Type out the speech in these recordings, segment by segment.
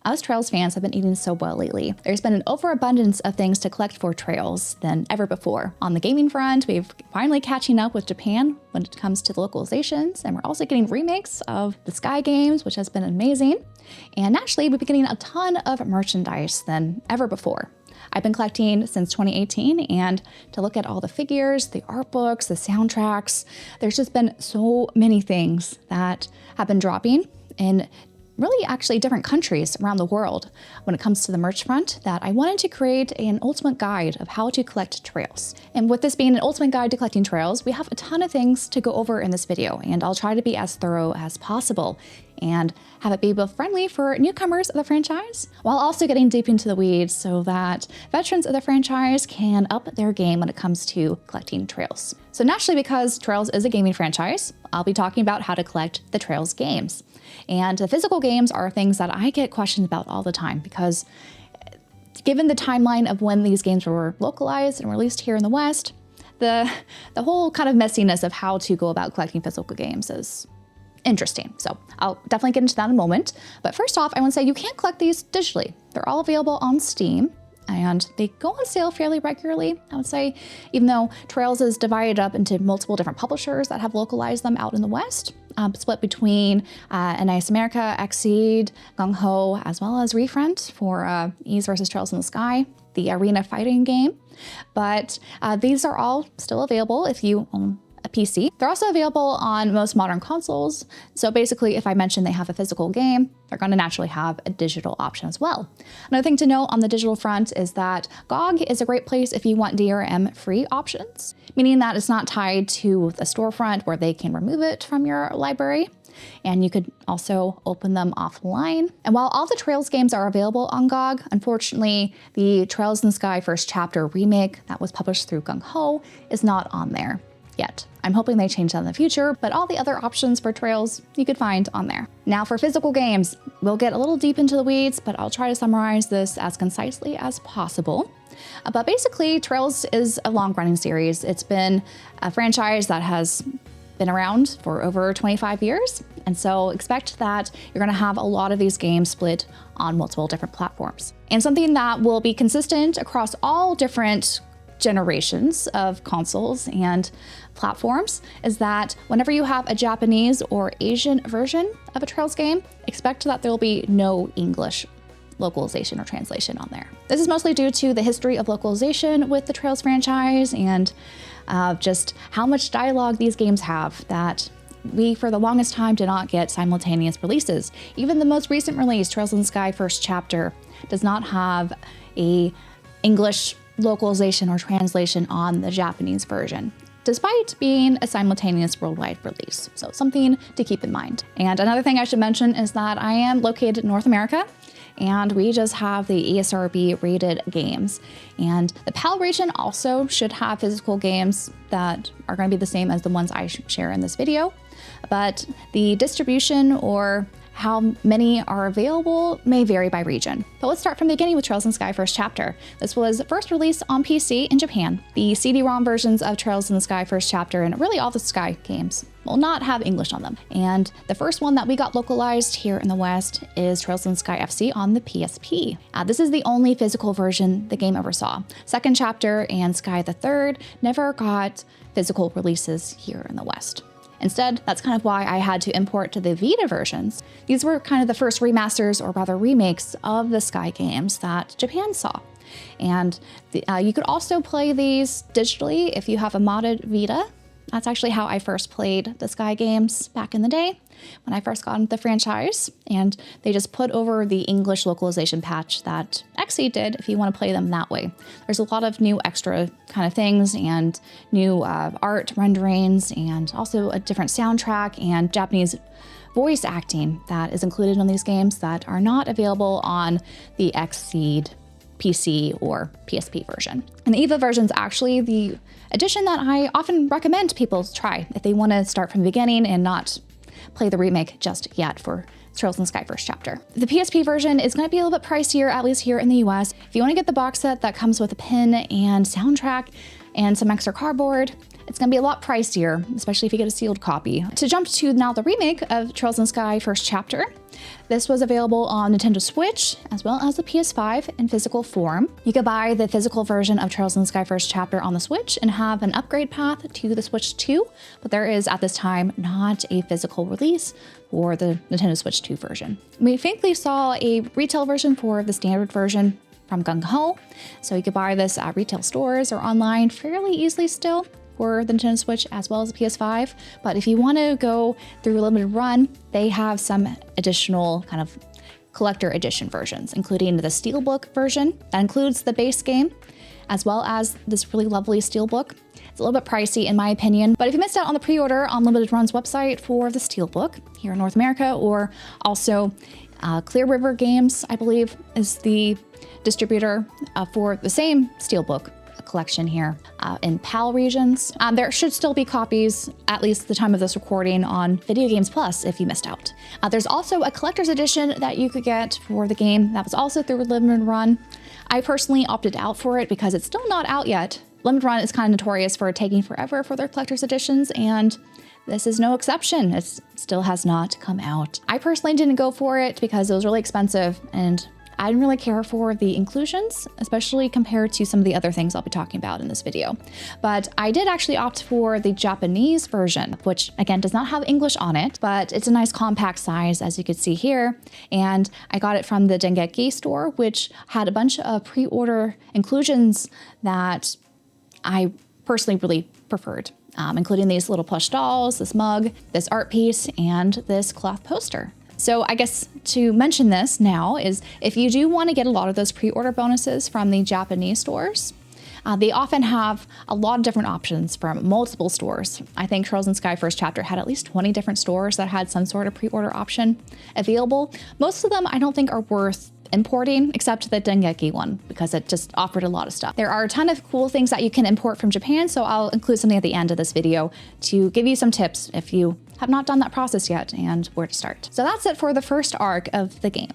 us Trails fans have been eating so well lately. There's been an overabundance of things to collect for Trails than ever before. On the gaming front, we're finally catching up with Japan when it comes to the localizations, and we're also getting remakes of the Sky games, which has been amazing. And naturally, we've been getting a ton of merchandise than ever before. I've been collecting since 2018, and to look at all the figures, the art books, the soundtracks, there's just been so many things that have been dropping in really actually different countries around the world when it comes to the merch front that I wanted to create an ultimate guide of how to collect Trails. And with this being an ultimate guide to collecting Trails, we have a ton of things to go over in this video, and I'll try to be as thorough as possible and have it be both friendly for newcomers of the franchise while also getting deep into the weeds so that veterans of the franchise can up their game when it comes to collecting Trails. So naturally, because Trails is a gaming franchise, I'll be talking about how to collect the Trails games. And the physical games are things that I get questions about all the time because given the timeline of when these games were localized and released here in the West, the whole kind of messiness of how to go about collecting physical games is interesting. So I'll definitely get into that in a moment. But first off, I want to say you can collect these digitally. They're all available on Steam, and they go on sale fairly regularly, I would say, even though Trails is divided up into multiple different publishers that have localized them out in the West, split between NIS America, Xseed, Gung Ho, as well as Refront for Ys versus Trails in the Sky, the arena fighting game. But these are all still available if you own a PC. They're also available on most modern consoles. So basically, if I mention they have a physical game, they're going to naturally have a digital option as well. Another thing to note on the digital front is that GOG is a great place if you want DRM-free options, meaning that it's not tied to the storefront where they can remove it from your library. And you could also open them offline. And while all the Trails games are available on GOG, unfortunately, the Trails in the Sky First Chapter remake that was published through Gung Ho is not on there yet. I'm hoping they change that in the future, but all the other options for Trails you could find on there. Now for physical games, we'll get a little deep into the weeds, but I'll try to summarize this as concisely as possible. But basically, Trails is a long-running series. It's been a franchise that has been around for over 25 years, and so expect that you're going to have a lot of these games split on multiple different platforms. And something that will be consistent across all different generations of consoles and platforms is that whenever you have a Japanese or Asian version of a Trails game, expect that there will be no English localization or translation on there. This is mostly due to the history of localization with the Trails franchise and just how much dialogue these games have that we, for the longest time, did not get simultaneous releases. Even the most recent release, Trails in the Sky First Chapter, does not have a English localization or translation on the Japanese version, despite being a simultaneous worldwide release. So something to keep in mind. And another thing I should mention is that I am located in North America, and we just have the ESRB rated games. And the PAL region also should have physical games that are going to be the same as the ones I share in this video. But the distribution or how many are available may vary by region. But let's start from the beginning with Trails in the Sky First Chapter. This was first released on PC in Japan. The CD-ROM versions of Trails in the Sky First Chapter and really all the Sky games will not have English on them. And the first one that we got localized here in the West is Trails in the Sky FC on the PSP. This is the only physical version the game ever saw. Second Chapter and Sky the Third never got physical releases here in the West. Instead, that's kind of why I had to import to the Vita versions. These were kind of the first remasters, or rather remakes, of the Sky games that Japan saw. And you could also play these digitally if you have a modded Vita. That's actually how I first played the Sky games back in the day when I first got into the franchise. And they just put over the English localization patch that Xseed did if you want to play them that way. There's a lot of new extra kind of things and new art renderings and also a different soundtrack and Japanese voice acting that is included in these games that are not available on the Xseed PC or PSP version. And the EVA version is actually the edition that I often recommend people try if they want to start from the beginning and not play the remake just yet for Trails in the Sky First Chapter. The PSP version is going to be a little bit pricier, at least here in the US. If you want to get the box set that comes with a pin and soundtrack and some extra cardboard, it's going to be a lot pricier, especially if you get a sealed copy. To jump to now the remake of Trails in the Sky First Chapter, This was available on Nintendo Switch as well as the PS5 in physical form. You could buy the physical version of Trails in the Sky First Chapter on the Switch and have an upgrade path to the Switch 2, but there is at this time not a physical release for the Nintendo Switch 2 version. We faintly saw a retail version for the standard version from Gung Ho, so you could buy this at retail stores or online fairly easily still for the Nintendo Switch as well as the PS5. But if you want to go through a limited run, they have some additional kind of collector edition versions, including the Steelbook version that includes the base game, as well as this really lovely Steelbook. It's a little bit pricey in my opinion, but if you missed out on the pre-order on Limited Run's website for the Steelbook here in North America, or also Clear River Games, I believe, is the distributor for the same Steelbook collection here in PAL regions. There should still be copies, at least the time of this recording, on Video Games Plus if you missed out. There's also a collector's edition that you could get for the game that was also through a limited run. I personally opted out for it because it's still not out yet. Limited Run is kind of notorious for taking forever for their collector's editions, and this is no exception. It still has not come out. I personally didn't go for it because it was really expensive, and I didn't really care for the inclusions, especially compared to some of the other things I'll be talking about in this video. But I did actually opt for the Japanese version, which again does not have English on it, but it's a nice compact size, as you can see here. And I got it from the Dengeki store, which had a bunch of pre-order inclusions that I personally really preferred, including these little plush dolls, this mug, this art piece, and this cloth poster. So I guess to mention this now is if you do want to get a lot of those pre-order bonuses from the Japanese stores, they often have a lot of different options from multiple stores. I think Trails in the Sky First Chapter had at least 20 different stores that had some sort of pre-order option available. Most of them I don't think are worth importing, except the Dengeki one, because it just offered a lot of stuff. There are a ton of cool things that you can import from Japan, so I'll include something at the end of this video to give you some tips if you have not done that process yet and where to start. So that's it for the first arc of the game.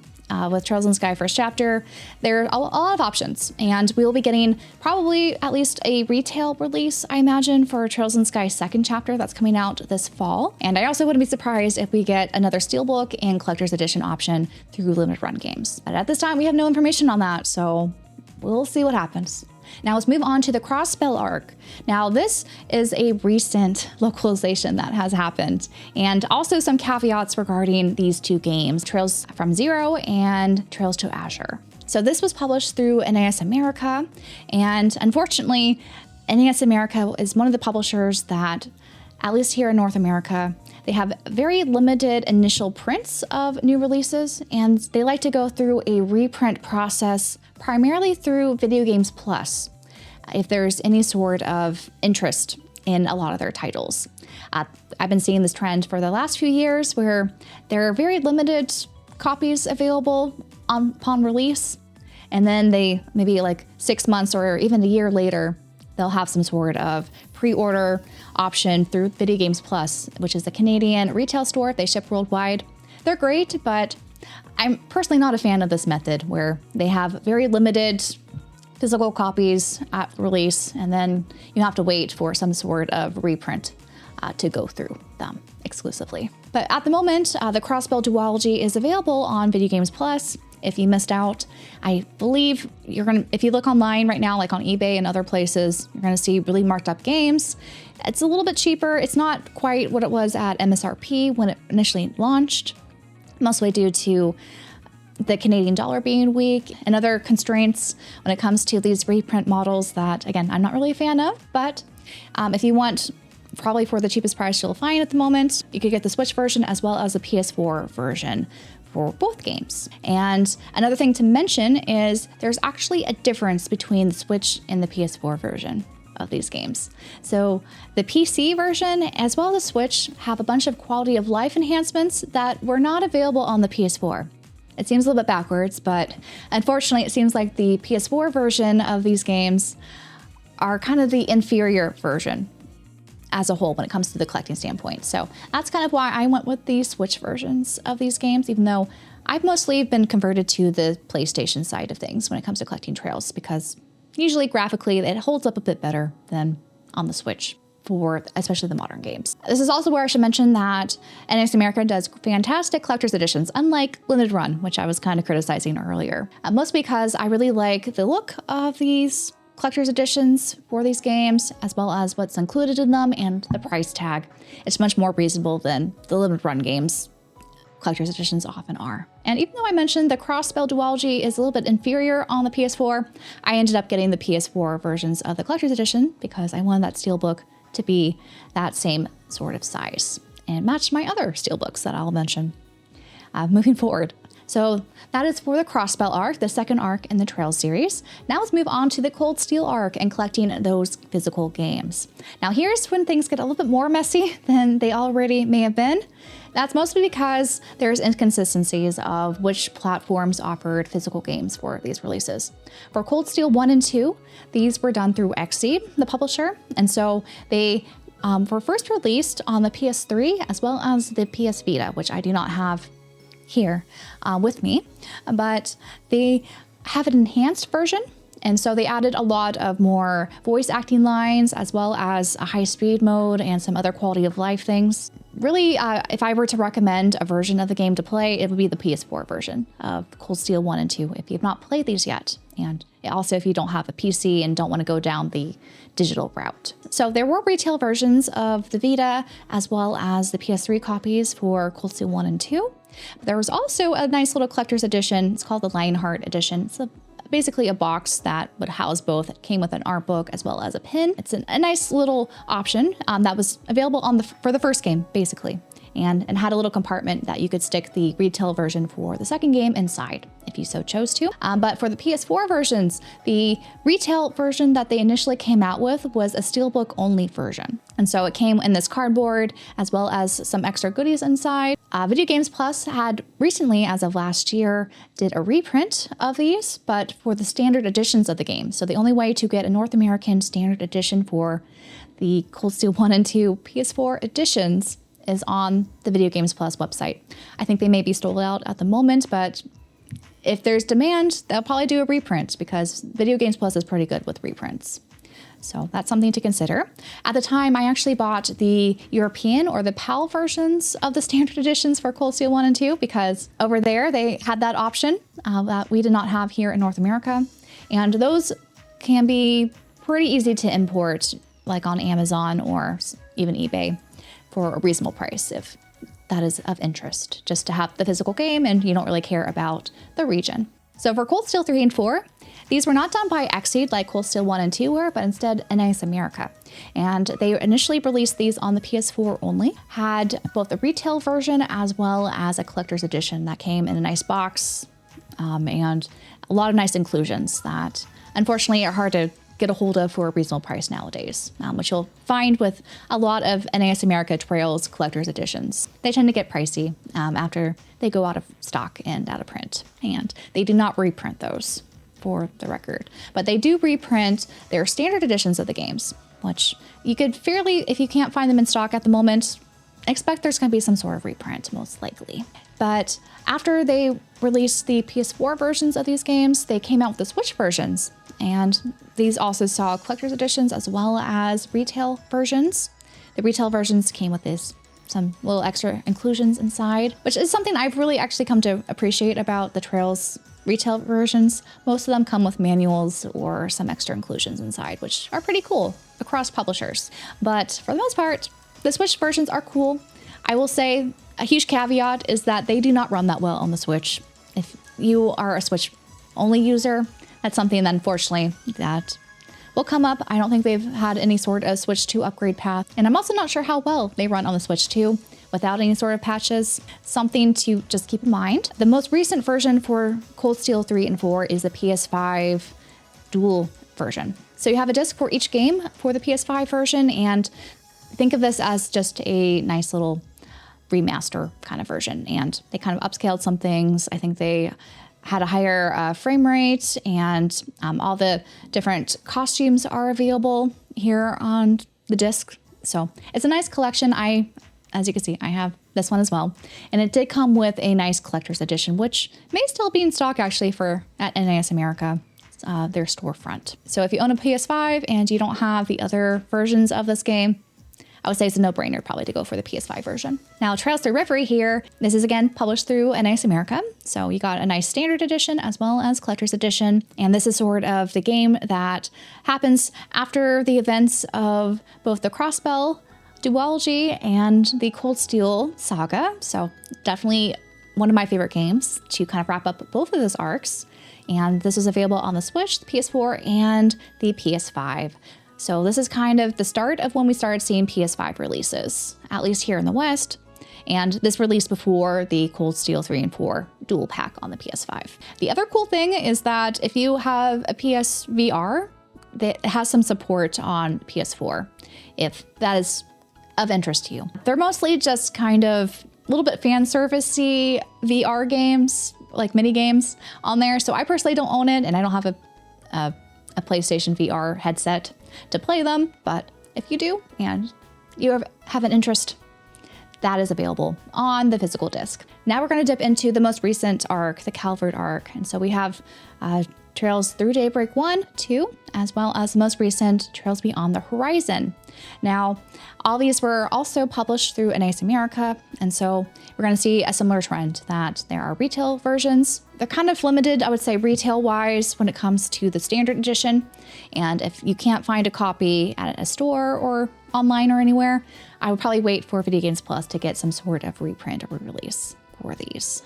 With Trails in the Sky First Chapter, there are a lot of options, and we'll be getting probably at least a retail release, I imagine, for Trails in the Sky second chapter that's coming out this fall. And I also wouldn't be surprised if we get another Steelbook and Collector's Edition option through Limited Run Games. But at this time, we have no information on that, so we'll see what happens. Now let's move on to the Crossbell arc. Now this is a recent localization that has happened, and also some caveats regarding these two games, Trails from Zero and Trails to Azure. So this was published through NAS America, and unfortunately, NAS America is one of the publishers that, at least here in North America, they have very limited initial prints of new releases, and they like to go through a reprint process primarily through Video Games Plus, if there's any sort of interest in a lot of their titles. I've been seeing this trend for the last few years where there are very limited copies available upon release, and then they, maybe like 6 months or even a year later, they'll have some sort of pre-order option through Video Games Plus, which is a Canadian retail store. They ship worldwide. They're great, but I'm personally not a fan of this method where they have very limited physical copies at release, and then you have to wait for some sort of reprint to go through them exclusively. But at the moment, the Crossbell duology is available on Video Games Plus. If you missed out, I believe if you look online right now, like on eBay and other places, you're gonna see really marked up games. It's a little bit cheaper. It's not quite what it was at MSRP when it initially launched, mostly due to the Canadian dollar being weak and other constraints when it comes to these reprint models that, again, I'm not really a fan of. But if you want, probably for the cheapest price you'll find at the moment, you could get the Switch version as well as the PS4 version for both games. And another thing to mention is there's actually a difference between the Switch and the PS4 version of these games. So the PC version as well as the Switch have a bunch of quality of life enhancements that were not available on the PS4. It seems a little bit backwards, but unfortunately it seems like the PS4 version of these games are kind of the inferior version as a whole when it comes to the collecting standpoint. So that's kind of why I went with the Switch versions of these games, even though I've mostly been converted to the PlayStation side of things when it comes to collecting Trails, because usually graphically it holds up a bit better than on the Switch. for especially the modern games. This is also where I should mention that NX America does fantastic collector's editions, unlike Limited Run, which I was kind of criticizing earlier. Mostly because I really like the look of these collector's editions for these games, as well as what's included in them and the price tag. It's much more reasonable than the Limited Run games collector's editions often are. And even though I mentioned the cross-spell duology is a little bit inferior on the PS4, I ended up getting the PS4 versions of the collector's edition because I wanted that steelbook to be that same sort of size and match my other steelbooks that I'll mention moving forward. So that is for the Crossspell arc, the second arc in the Trails series. Now let's move on to the Cold Steel arc and collecting those physical games. Now here's when things get a little bit more messy than they already may have been. That's mostly because there's inconsistencies of which platforms offered physical games for these releases. For Cold Steel 1 and 2, these were done through Xseed, the publisher, and so they were first released on the PS3 as well as the PS Vita, which I do not have here with me, but they have an enhanced version. And so they added a lot of more voice acting lines, as well as a high speed mode and some other quality of life things. Really, if I were to recommend a version of the game to play, it would be the PS4 version of Cold Steel 1 and 2 if you've not played these yet. And also if you don't have a PC and don't want to go down the digital route. So there were retail versions of the Vita as well as the PS3 copies for Cold Steel 1 and 2. But there was also a nice little collector's edition. It's called the Lionheart edition. It's basically a box that would house both. It came with an art book as well as a pin. It's a nice little option that was available for the first game, basically, and had a little compartment that you could stick the retail version for the second game inside if you so chose to. But for the PS4 versions, the retail version that they initially came out with was a steelbook only version. And so it came in this cardboard as well as some extra goodies inside. Video Games Plus had recently, as of last year, did a reprint of these, but for the standard editions of the game. So the only way to get a North American standard edition for the Cold Steel 1 and 2 PS4 editions is on the Video Games Plus website. I think they may be sold out at the moment, but if there's demand, they'll probably do a reprint because Video Games Plus is pretty good with reprints. So that's something to consider. At the time, I actually bought the European or the PAL versions of the standard editions for Cold Steel 1 and 2 because over there they had that option that we did not have here in North America. And those can be pretty easy to import, like on Amazon or even eBay, for a reasonable price if that is of interest, just to have the physical game and you don't really care about the region. So for Cold Steel 3 and 4, these were not done by Xseed like Cold Steel 1 and 2 were, but instead NX America. And they initially released these on the PS4 only, had both a retail version as well as a collector's edition that came in a nice box and a lot of nice inclusions that unfortunately are hard to get a hold of for a reasonable price nowadays, which you'll find with a lot of NX America Trails collector's editions. They tend to get pricey after they go out of stock and out of print, and they do not reprint those, for the record. But they do reprint their standard editions of the games, which you could fairly, if you can't find them in stock at the moment, expect there's going to be some sort of reprint, most likely. But after they released the PS4 versions of these games, they came out with the Switch versions. And these also saw collector's editions as well as retail versions. The retail versions came with some little extra inclusions inside, which is something I've really actually come to appreciate about the Trails retail versions. Most of them come with manuals or some extra inclusions inside, which are pretty cool across publishers. But for the most part, the Switch versions are cool. I will say a huge caveat is that they do not run that well on the Switch. If you are a Switch only user, that's something that unfortunately that will come up. I don't think they've had any sort of Switch 2 upgrade path. And I'm also not sure how well they run on the Switch 2 without any sort of patches. Something to just keep in mind. The most recent version for Cold Steel 3 and 4 is the PS5 dual version. So you have a disc for each game for the PS5 version, and think of this as just a nice little remaster kind of version. And they kind of upscaled some things. I think they had a higher frame rate, and all the different costumes are available here on the disc. So it's a nice collection. As you can see, I have this one as well. And it did come with a nice collector's edition, which may still be in stock actually at NX America, their storefront. So if you own a PS5 and you don't have the other versions of this game, I would say it's a no-brainer probably to go for the PS5 version. Now, Trails Through Reverie here, this is again published through NIS America. So you got a nice standard edition as well as collector's edition. And this is sort of the game that happens after the events of both the Crossbell duology and the Cold Steel saga. So definitely one of my favorite games to kind of wrap up both of those arcs. And this is available on the Switch, the PS4, and the PS5. So this is kind of the start of when we started seeing PS5 releases, at least here in the West. And this released before the Cold Steel 3 and 4 dual pack on the PS5. The other cool thing is that if you have a PSVR, that has some support on PS4, if that is of interest to you. They're mostly just kind of a little bit fan servicey VR games, like mini games on there. So I personally don't own it, and I don't have a PlayStation VR headset to play them. But if you do and you have an interest, that is available on the physical disc. Now we're going to dip into the most recent arc, the Calvert arc. And so we have Trails Through Daybreak 1, 2, as well as the most recent Trails Beyond the Horizon. Now, all these were also published through NIS America, and so we're going to see a similar trend that there are retail versions. They're kind of limited, I would say, retail-wise when it comes to the standard edition. And if you can't find a copy at a store or online or anywhere, I would probably wait for Video Games Plus to get some sort of reprint or release for these.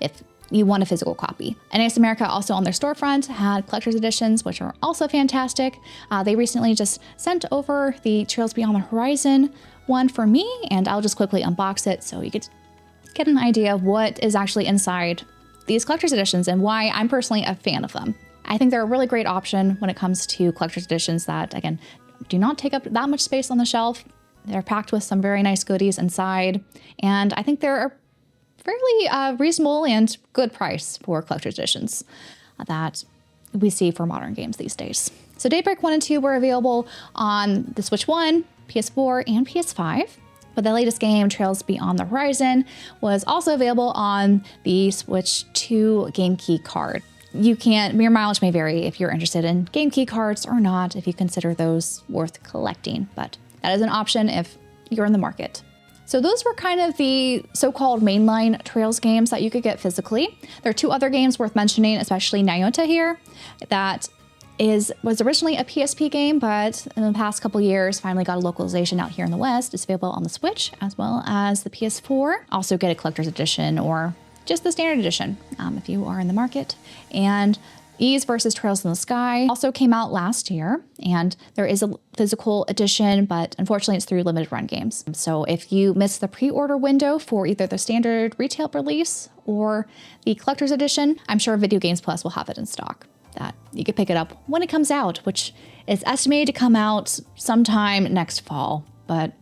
If you want a physical copy. NIS America also on their storefront had collector's editions, which are also fantastic. They recently just sent over the Trails Beyond the Horizon one for me, and I'll just quickly unbox it so you get an idea of what is actually inside these collector's editions and why I'm personally a fan of them. I think they're a really great option when it comes to collector's editions that, again, do not take up that much space on the shelf. They're packed with some very nice goodies inside, and I think they're fairly reasonable and good price for collector's editions that we see for modern games these days. So Daybreak 1 and 2 were available on the Switch 1, PS4, and PS5. But the latest game, Trails Beyond the Horizon, was also available on the Switch 2 Game Key card. Your mileage may vary if you're interested in Game Key cards or not, if you consider those worth collecting, but that is an option if you're in the market. So those were kind of the so-called mainline Trails games that you could get physically. There are two other games worth mentioning, especially Nyota here, that was originally a PSP game, but in the past couple years finally got a localization out here in the West. It's available on the Switch as well as the PS4. Also get a collector's edition or just the standard edition if you are in the market. And Ys versus Trails in the Sky also came out last year, and there is a physical edition, but unfortunately it's through limited run games. So if you missed the pre-order window for either the standard retail release or the collector's edition, I'm sure Video Games Plus will have it in stock, that you could pick it up when it comes out, which is estimated to come out sometime next fall. But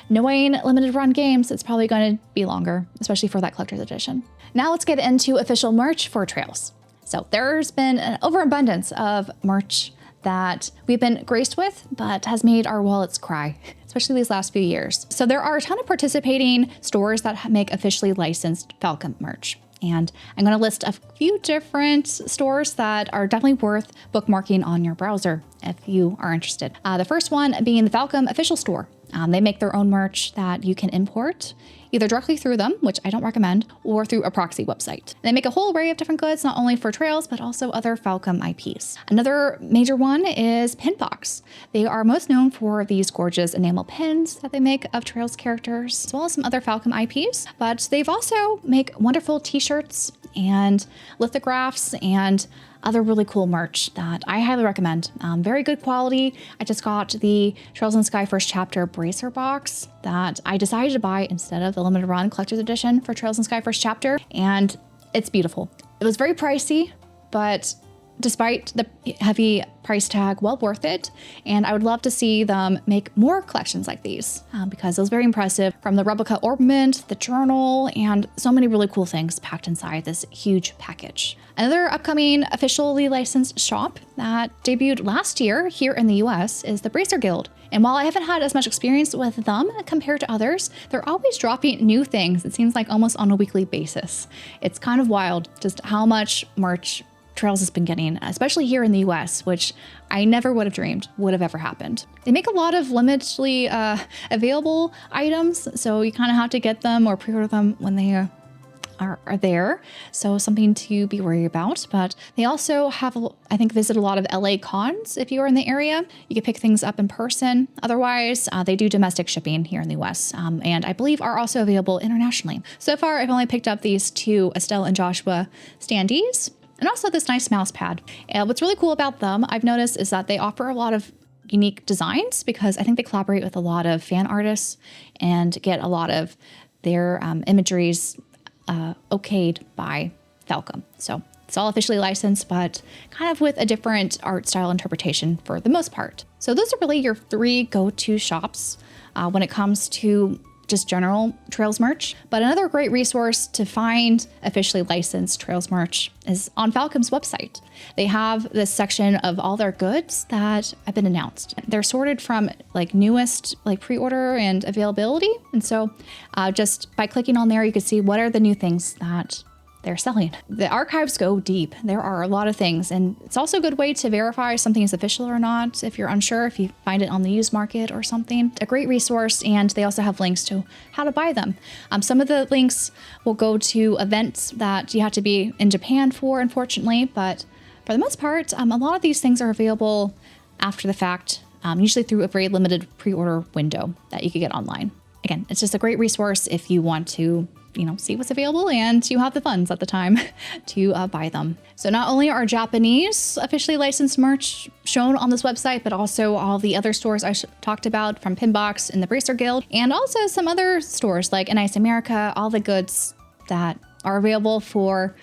knowing limited run games, it's probably going to be longer, especially for that collector's edition. Now let's get into official merch for Trails. So there's been an overabundance of merch that we've been graced with, but has made our wallets cry, especially these last few years. So there are a ton of participating stores that make officially licensed Falcon merch. And I'm going to list a few different stores that are definitely worth bookmarking on your browser if you are interested. The first one being the Falcon official store. They make their own merch that you can import either directly through them, which I don't recommend, or through a proxy website. They make a whole array of different goods, not only for Trails, but also other Falcon IPs. Another major one is Pinbox. They are most known for these gorgeous enamel pins that they make of Trails characters, as well as some other Falcon IPs, but they've also make wonderful t-shirts and lithographs and other really cool merch that I highly recommend. Very good quality. I just got the Trails in the Sky First Chapter bracer box that I decided to buy instead of the limited run collector's edition for Trails in the Sky First Chapter, and it's beautiful. It was very pricey, but despite the heavy price tag, well worth it. And I would love to see them make more collections like these because it was very impressive, from the replica ornament, the journal, and so many really cool things packed inside this huge package. Another upcoming officially licensed shop that debuted last year here in the US is the Bracer Guild. And while I haven't had as much experience with them compared to others, they're always dropping new things. It seems like almost on a weekly basis. It's kind of wild just how much merch Trails has been getting, especially here in the US, which I never would have dreamed would have ever happened. They make a lot of limitedly available items, so you kind of have to get them or pre-order them when they are there. So something to be worried about. But they also have, I think, visit a lot of LA cons if you are in the area. You can pick things up in person. Otherwise, they do domestic shipping here in the US, and I believe are also available internationally. So far, I've only picked up these 2 Estelle and Joshua standees, and also this nice mouse pad. And what's really cool about them, I've noticed, is that they offer a lot of unique designs because I think they collaborate with a lot of fan artists and get a lot of their imageries okayed by Falcom. So it's all officially licensed, but kind of with a different art style interpretation for the most part. So those are really your 3 go-to shops when it comes to just general Trails merch. But another great resource to find officially licensed Trails merch is on Falcom's website. They have this section of all their goods that have been announced. They're sorted from like newest like pre-order and availability. And so just by clicking on there, you can see what are the new things that they're selling. The archives go deep. There are a lot of things, and it's also a good way to verify if something is official or not. If you're unsure, if you find it on the used market or something, a great resource. And they also have links to how to buy them. Some of the links will go to events that you have to be in Japan for, unfortunately, but for the most part, a lot of these things are available after the fact, usually through a very limited pre-order window that you could get online. Again, it's just a great resource if you want to see what's available and you have the funds at the time to buy them. So not only are Japanese officially licensed merch shown on this website, but also all the other stores I talked about from Pinbox and the Bracer Guild, and also some other stores like Nice America, all the goods that are available for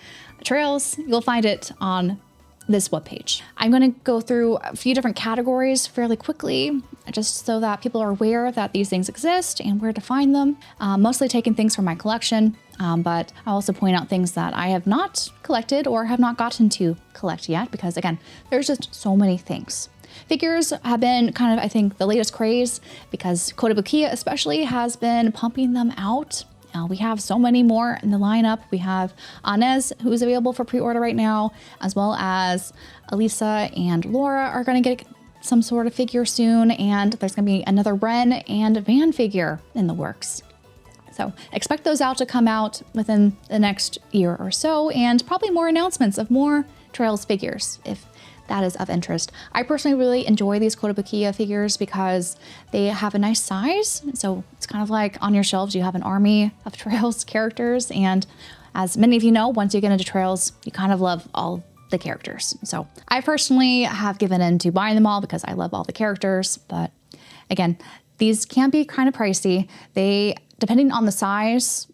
Trails, you'll find it on this webpage. I'm going to go through a few different categories fairly quickly, just so that people are aware that these things exist and where to find them. Mostly taking things from my collection, but I'll also point out things that I have not collected or have not gotten to collect yet, because again, there's just so many things. Figures have been kind of, I think, the latest craze because Kotobukiya especially has been pumping them out. We have so many more in the lineup. We have Anez, who's available for pre-order right now, as well as Elisa and Laura are going to get some sort of figure soon, and there's going to be another Ren and Van figure in the works. So expect those out to come out within the next year or so, and probably more announcements of more Trails figures if that is of interest. I personally really enjoy these Kotobukiya figures because they have a nice size. So it's kind of like on your shelves, you have an army of Trails characters. And as many of you know, once you get into Trails, you kind of love all the characters. So I personally have given in to buying them all because I love all the characters. But again, these can be kind of pricey. They, depending on the size,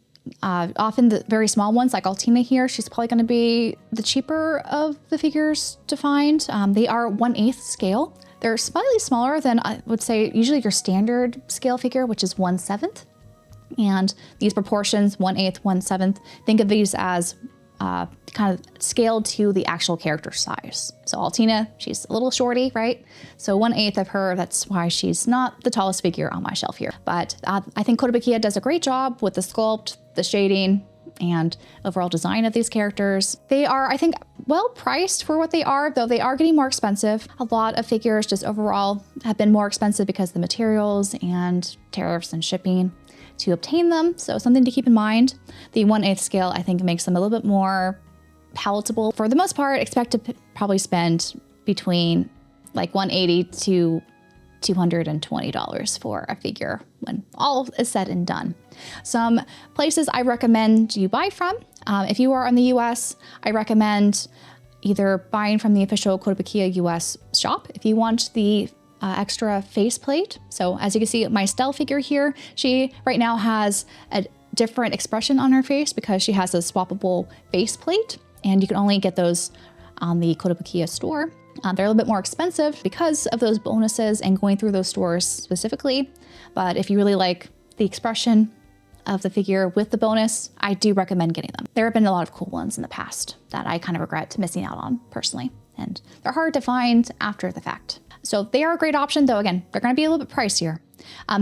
often the very small ones like Altina here, she's probably going to be the cheaper of the figures to find. They are 1/8 scale. They're slightly smaller than I would say usually your standard scale figure, which is 1/7. And these proportions, 1/8, 1/7, think of these as kind of scaled to the actual character size. So Altina, she's a little shorty, right? So 1/8 of her, that's why she's not the tallest figure on my shelf here. But I think Kotobukiya does a great job with the sculpt, the shading, and overall design of these characters. They are, I think, well priced for what they are, though they are getting more expensive. A lot of figures just overall have been more expensive because of the materials and tariffs and shipping to obtain them. So something to keep in mind. The 1/8 scale, I think, makes them a little bit more palatable. For the most part, expect to probably spend between like $180 to $220 for a figure when all is said and done. Some places I recommend you buy from. If you are in the US, I recommend either buying from the official Kotobukiya US shop if you want the extra faceplate. So as you can see, my Estelle figure here, she right now has a different expression on her face because she has a swappable faceplate, and you can only get those on the Kotobukiya store. They're a little bit more expensive because of those bonuses and going through those stores specifically. But if you really like the expression of the figure with the bonus, I do recommend getting them. There have been a lot of cool ones in the past that I kind of regret missing out on personally, and they're hard to find after the fact. So they are a great option, though again, they're going to be a little bit pricier.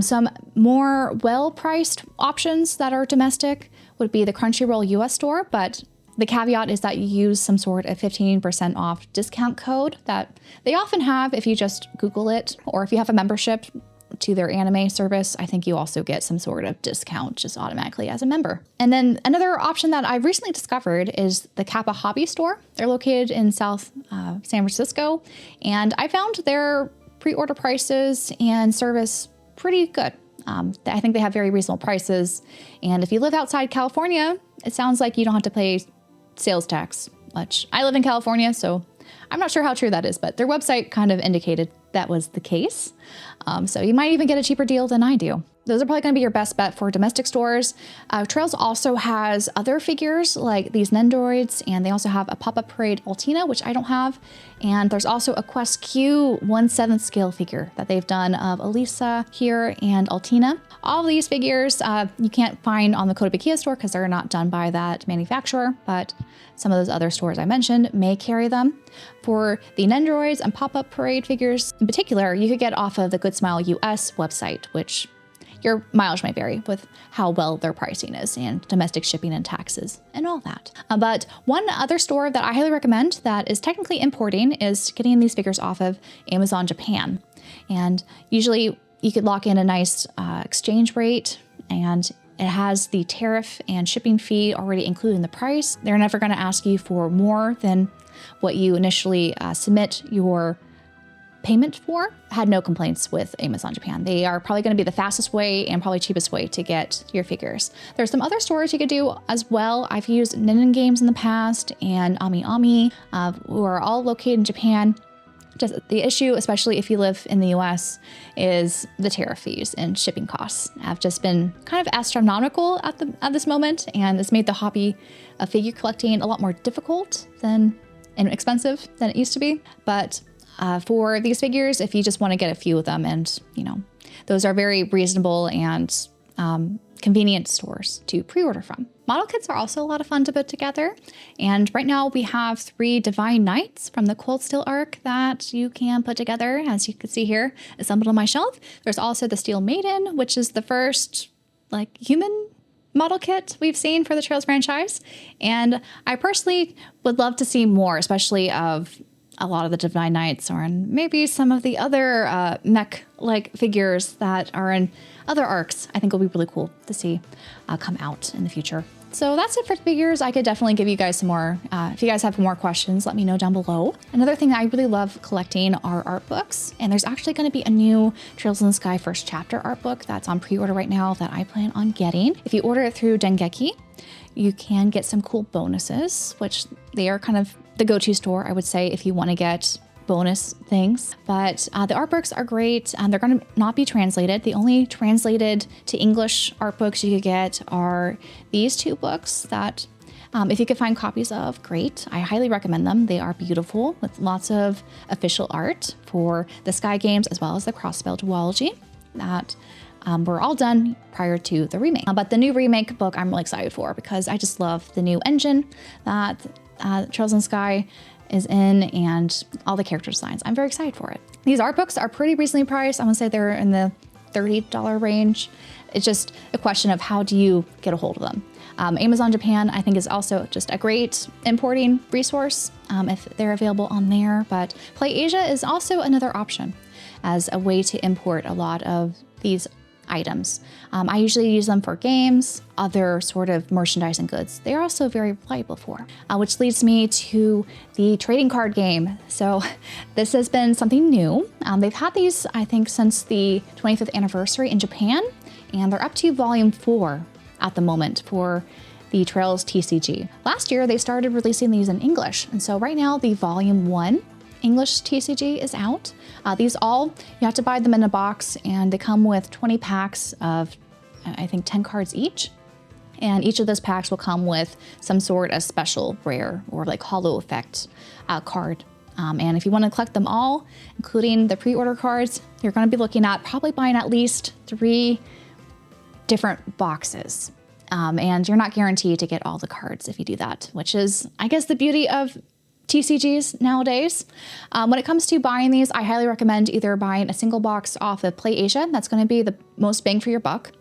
Some more well-priced options that are domestic would be the Crunchyroll US store, but The caveat is that you use some sort of 15% off discount code that they often have if you just Google it, or if you have a membership to their anime service, I think you also get some sort of discount just automatically as a member. And then another option that I recently discovered is the Kappa Hobby Store. They're located in South San Francisco, and I found their pre-order prices and service pretty good. I think they have very reasonable prices, and if you live outside California, it sounds like you don't have to pay sales tax, which I live in California, so I'm not sure how true that is, but their website kind of indicated that was the case. So you might even get a cheaper deal than I do. Those are probably going to be your best bet for domestic stores. Trails also has other figures like these Nendoroids, and they also have a Pop-Up Parade Altina, which I don't have. And there's also a Quest Q 1/7 scale figure that they've done of Elisa here and Altina. All of these figures you can't find on the Kotobukiya store because they're not done by that manufacturer, but some of those other stores I mentioned may carry them. For the Nendoroids and Pop-Up Parade figures in particular, you could get off of the Good Smile US website, which your mileage may vary with how well their pricing is and domestic shipping and taxes and all that. But one other store that I highly recommend that is technically importing is getting these figures off of Amazon Japan. And usually you could lock in a nice exchange rate, and it has the tariff and shipping fee already included in the price. They're never going to ask you for more than what you initially submit your payment for. Had no complaints with Amazon Japan. They are probably going to be the fastest way and probably cheapest way to get your figures. There's some other stores you could do as well. I've used Ninnen Games in the past and Ami Ami, who are all located in Japan. Just the issue, especially if you live in the US, is the tariff fees and shipping costs have just been kind of astronomical at this moment, and it's made the hobby of figure collecting a lot more difficult and expensive than it used to be. But for these figures, if you just want to get a few of them, and those are very reasonable and convenient stores to pre-order from. Model kits are also a lot of fun to put together, and right now we have 3 Divine Knights from the Cold Steel arc that you can put together, as you can see here, assembled on my shelf. There's also the Steel Maiden, which is the first human model kit we've seen for the Trails franchise, and I personally would love to see more, especially of a lot of the Divine Knights, or in maybe some of the other mech-like figures that are in other arcs. I think it'll be really cool to see come out in the future. So that's it for figures. I could definitely give you guys some more. If you guys have more questions, let me know down below. Another thing that I really love collecting are art books, and there's actually going to be a new Trails in the Sky first chapter art book that's on pre-order right now that I plan on getting. If you order it through Dengeki, you can get some cool bonuses, which they are kind of the go-to store, I would say, if you want to get bonus things. But the art books are great, and they're going to not be translated. The only translated to English art books you could get are these 2 books that if you could find copies of, great. I highly recommend them. They are beautiful with lots of official art for the Sky games as well as the Crossspell duology that were all done prior to the remake. But the new remake book I'm really excited for because I just love the new engine that Trails in the Sky is in and all the character designs. I'm very excited for it. These art books are pretty reasonably priced. I want to say they're in the $30 range. It's just a question of how do you get a hold of them. Amazon Japan, I think, is also just a great importing resource if they're available on there. But Play Asia is also another option as a way to import a lot of these items. I usually use them for games, other sort of merchandise and goods. They are also very reliable for, which leads me to the trading card game. So this has been something new. They've had these, I think, since the 25th anniversary in Japan, and they're up to volume 4 at the moment for the Trails TCG. Last year, they started releasing these in English. And so right now, the volume 1 English TCG is out. These all, you have to buy them in a box, and they come with 20 packs of, I think, 10 cards each. And each of those packs will come with some sort of special rare or holo effect card. And if you want to collect them all, including the pre-order cards, you're going to be looking at probably buying at least 3 different boxes. And you're not guaranteed to get all the cards if you do that, which is, I guess, the beauty of TCGs nowadays. When it comes to buying these, I highly recommend either buying a single box off of PlayAsia. That's going to be the most bang for your buck,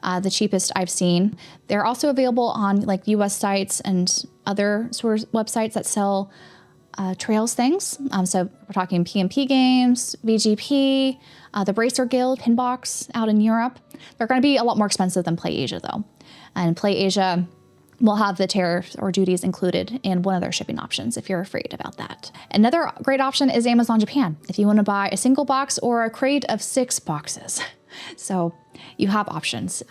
the cheapest I've seen. They're also available on like US sites and other sort of websites that sell Trails things. So we're talking PMP Games, VGP, the Bracer Guild, Pinbox out in Europe. They're going to be a lot more expensive than PlayAsia though. And PlayAsia will have the tariffs or duties included in one of their shipping options if you're afraid about that. Another great option is Amazon Japan if you want to buy a single box or a crate of 6 boxes. So you have options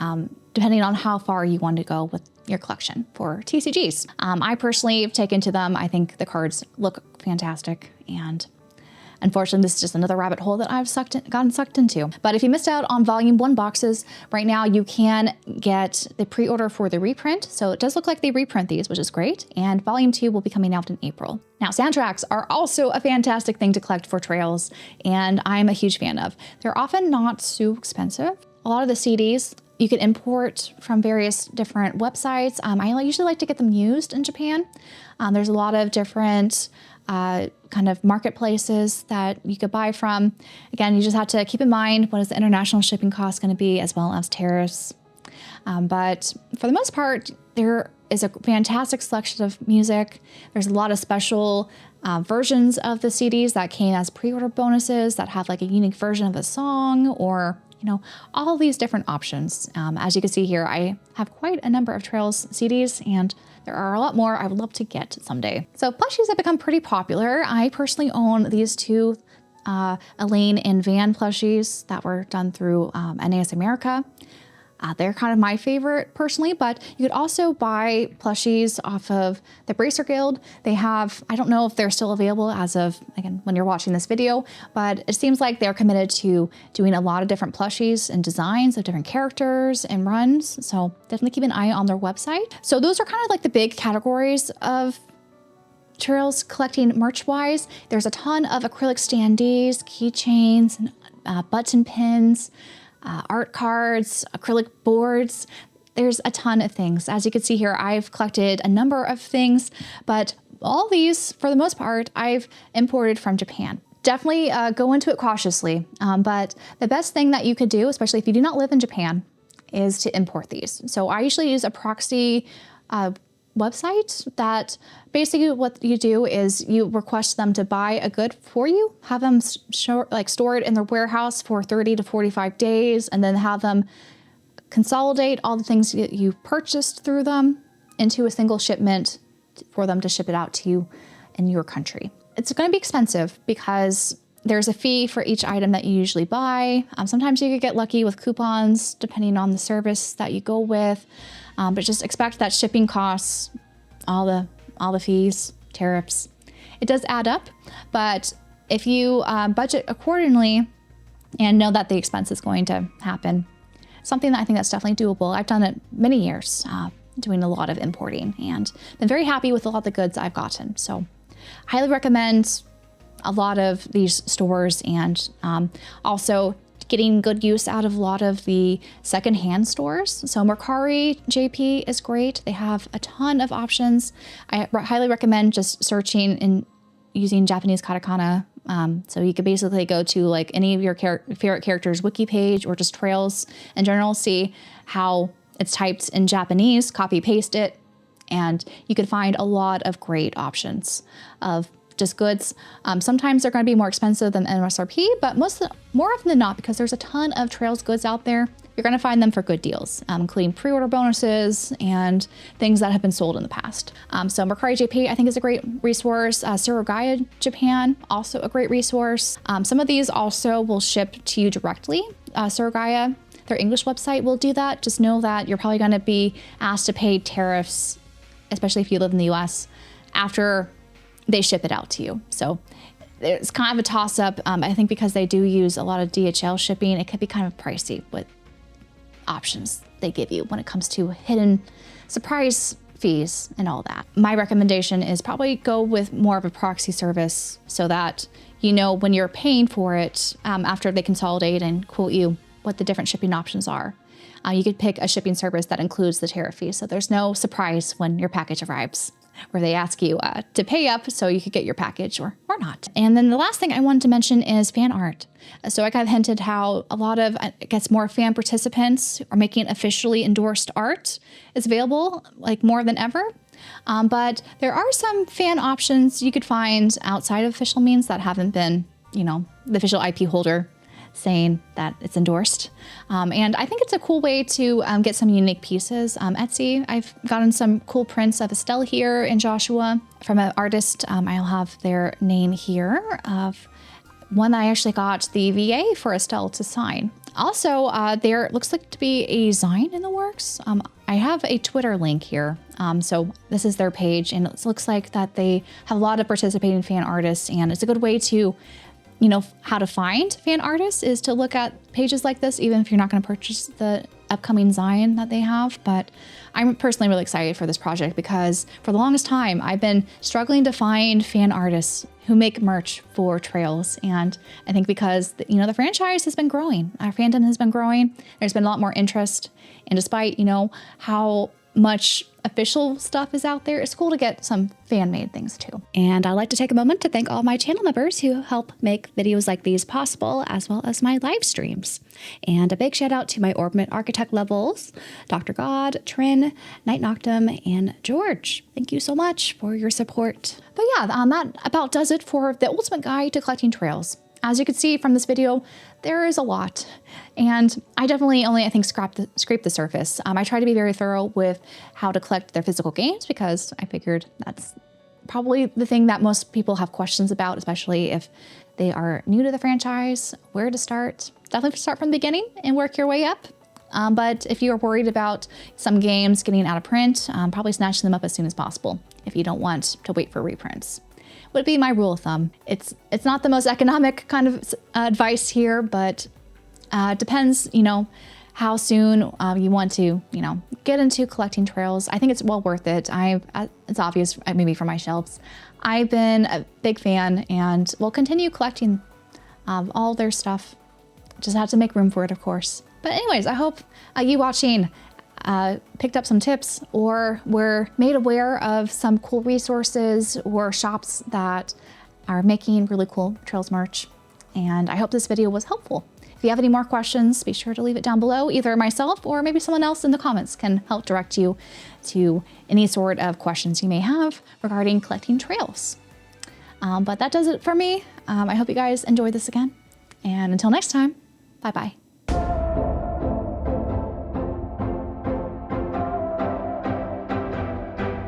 depending on how far you want to go with your collection for TCGs. I personally have taken to them. I think the cards look fantastic, and unfortunately, this is just another rabbit hole that I've gotten sucked into. But if you missed out on Volume 1 boxes, right now you can get the pre-order for the reprint. So it does look like they reprint these, which is great. And Volume 2 will be coming out in April. Now, soundtracks are also a fantastic thing to collect for Trails, and I'm a huge fan of. They're often not so expensive. A lot of the CDs you can import from various different websites. I usually like to get them used in Japan. There's a lot of different kind of marketplaces that you could buy from. Again, you just have to keep in mind what is the international shipping cost going to be, as well as tariffs. But for the most part, there is a fantastic selection of music. There's a lot of special versions of the CDs that came as pre-order bonuses that have like a unique version of a song, or all these different options. As you can see here, I have quite a number of Trails CDs, and there are a lot more I would love to get someday. So plushies have become pretty popular. I personally own these 2 Elaine and Van plushies that were done through NAS America. They're kind of my favorite personally, but you could also buy plushies off of the Bracer Guild. They have, I don't know if they're still available as of, again, when you're watching this video, but it seems like they're committed to doing a lot of different plushies and designs of different characters and runs. So definitely keep an eye on their website. So those are kind of like the big categories of Trails collecting merch-wise. There's a ton of acrylic standees, keychains, and button pins, art cards, acrylic boards. There's a ton of things. As you can see here, I've collected a number of things, but all these, for the most part, I've imported from Japan. Definitely go into it cautiously, but the best thing that you could do, especially if you do not live in Japan, is to import these. So I usually use a proxy website that basically what you do is you request them to buy a good for you, have them store it in their warehouse for 30 to 45 days, and then have them consolidate all the things that you purchased through them into a single shipment for them to ship it out to you in your country. It's going to be expensive because there's a fee for each item that you usually buy. Sometimes you could get lucky with coupons depending on the service that you go with. But just expect that shipping costs, all the fees, tariffs, it does add up. But if you budget accordingly and know that the expense is going to happen, something that I think that's definitely doable. I've done it many years, doing a lot of importing, and been very happy with a lot of the goods I've gotten. So highly recommend a lot of these stores, and also getting good use out of a lot of the secondhand stores. So Mercari JP is great. They have a ton of options. I highly recommend just searching and using Japanese katakana. So you could basically go to like any of your favorite characters' wiki page, or just Trails in general, see how it's typed in Japanese, copy paste it, and you could find a lot of great options of just goods. Sometimes they're going to be more expensive than MSRP, but more often than not, because there's a ton of Trails goods out there, you're going to find them for good deals, including pre-order bonuses and things that have been sold in the past. So Mercari JP, I think, is a great resource. Surugaya Japan, also a great resource. Some of these also will ship to you directly. Surugaya, their English website will do that. Just know that you're probably going to be asked to pay tariffs, especially if you live in the US, after they ship it out to you. So it's kind of a toss-up. I think because they do use a lot of DHL shipping, it could be kind of pricey with options they give you when it comes to hidden surprise fees and all that. My recommendation is probably go with more of a proxy service so that you know when you're paying for it, after they consolidate and quote you, what the different shipping options are. You could pick a shipping service that includes the tariff fee, so there's no surprise when your package arrives. where they ask you to pay up so you could get your package or not. And then the last thing I wanted to mention is fan art. So I kind of hinted how a lot of, I guess, more fan participants are making officially endorsed art is available like more than ever. But there are some fan options you could find outside of official means that haven't been, the official IP holder saying that it's endorsed. And I think it's a cool way to get some unique pieces. Etsy, I've gotten some cool prints of Estelle here and Joshua from an artist. I'll have their name here of one that I actually got the VA for Estelle to sign. Also, there looks like to be a design in the works. I have a Twitter link here. So this is their page, and it looks like that they have a lot of participating fan artists, and it's a good way to how to find fan artists is to look at pages like this, even if you're not going to purchase the upcoming design that they have. But I'm personally really excited for this project because for the longest time, I've been struggling to find fan artists who make merch for Trails. And I think because, the franchise has been growing, our fandom has been growing, there's been a lot more interest. And despite, how much official stuff is out there, it's cool to get some fan-made things too. And I'd like to take a moment to thank all my channel members who help make videos like these possible, as well as my live streams. And a big shout out to my Orbment Architect levels, Dr. God, Trin, Night Noctum, and George. Thank you so much for your support. But yeah, that about does it for the ultimate guide to collecting Trails. As you can see from this video, there is a lot, and I definitely only, I think, scrape the surface. I try to be very thorough with how to collect their physical games because I figured that's probably the thing that most people have questions about, especially if they are new to the franchise, where to start. Definitely start from the beginning and work your way up. But if you're worried about some games getting out of print, probably snatch them up as soon as possible if you don't want to wait for reprints. Would be my rule of thumb. It's not the most economic kind of advice here, but depends, how soon you want to, get into collecting Trails. I think it's well worth it. It's obvious maybe from my shelves. I've been a big fan and will continue collecting all their stuff. Just have to make room for it, of course. But anyways, I hope you watching picked up some tips or were made aware of some cool resources or shops that are making really cool Trails merch. And I hope this video was helpful. If you have any more questions, be sure to leave it down below. Either myself or maybe someone else in the comments can help direct you to any sort of questions you may have regarding collecting Trails. But that does it for me. I hope you guys enjoyed this again. And until next time, bye-bye.